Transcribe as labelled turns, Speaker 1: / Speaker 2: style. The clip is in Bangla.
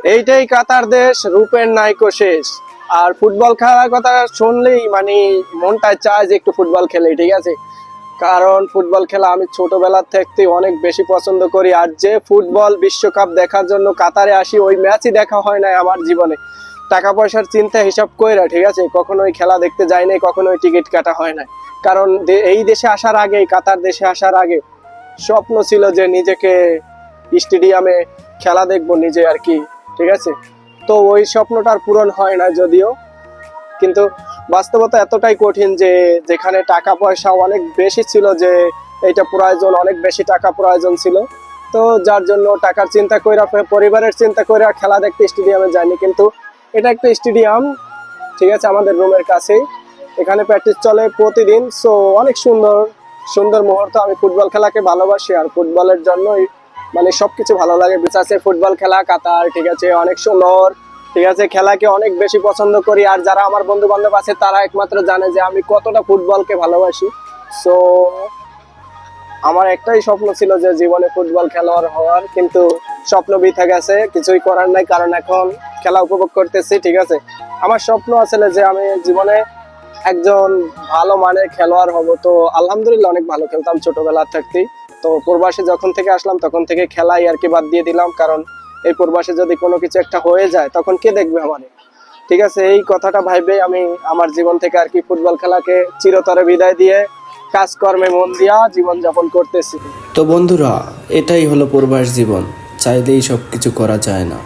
Speaker 1: এইটাই কাতার দেশ, রূপের নায়িকা শেষ। আর ফুটবল খেলার কথা শুনলেই মানে মনটা চায় যে একটু ফুটবল খেলে, ঠিক আছে। কারণ ফুটবল খেলা আমি ছোটবেলা থেকে অনেক বেশি পছন্দ করি। আর যে ফুটবল বিশ্বকাপ দেখার জন্য কাতারে আসি, ওই ম্যাচই দেখা হয় না আমার জীবনে। টাকা পয়সার চিন্তা হিসাব কইরা, ঠিক আছে, কখনোই খেলা দেখতে যাই নাই, কখনোই টিকিট কাটা হয় না। কারণ এই দেশে আসার আগে, কাতার দেশে আসার আগে স্বপ্ন ছিল যে নিজেকে স্টেডিয়ামে খেলা দেখবো নিজে আর কি, ঠিক আছে। তো ওই স্বপ্নটার পূরণ হয় না যদিও, কিন্তু বাস্তবতা এতটাই কঠিন যে যেখানে টাকা পয়সা অনেক বেশি ছিল, যে এইটা প্রয়োজন, অনেক বেশি টাকা প্রয়োজন ছিল। তো যার জন্য টাকার চিন্তা কইরা, পরিবারের চিন্তা কইরা খেলা দেখতে স্টেডিয়ামে যায়নি। কিন্তু এটা একটা স্টেডিয়াম, ঠিক আছে, আমাদের রুমের কাছেই। এখানে প্র্যাকটিস চলে প্রতিদিন। সো অনেক সুন্দর সুন্দর মুহূর্ত। আমি ফুটবল খেলাকে ভালোবাসি, আর ফুটবলের জন্যই মানে সবকিছু ভালো লাগে। বিশেষ করে ফুটবল খেলা, কাতার, ঠিক আছে, অনেক সুন্দর, ঠিক আছে। খেলাকে অনেক বেশি পছন্দ করি। আর যারা আমার বন্ধু বান্ধব আছে তারা একমাত্র জানে যে আমি কতটা ফুটবলকে ভালোবাসি। সো আমার একটাই স্বপ্ন ছিল যে জীবনে ফুটবল খেলোয়াড় হওয়ার, কিন্তু স্বপ্ন বৃথা গেছে, কিছুই করার নাই। কারণ এখন খেলা উপভোগ করতেছি, ঠিক আছে। আমার স্বপ্ন আসলে যে আমি জীবনে একজন ভালো মানের খেলোয়াড় হব। তো আলহামদুলিল্লাহ অনেক ভালো খেলতাম ছোটবেলা থাকতেই। তো প্রবাসে যখন থেকে আসলাম তখন থেকে খেলাই আর কি বাদ দিয়ে দিলাম। কারণ এই প্রবাসে যদি কোনো কিছু একটা হয়ে যায় তখন কে দেখবে আমারে, ঠিক আছে। এই কথাটা ভাইবে আমি আমার জীবন থেকে আর কি ফুটবল খেলাকে চিরতরে বিদায় দিয়ে কাজকর্মে মন দিয়া জীবন যাপন করতেছি।
Speaker 2: তো বন্ধুরা, এটাই হলো প্রবাস জীবন। চাইলেই সব কিছু করা যায় না।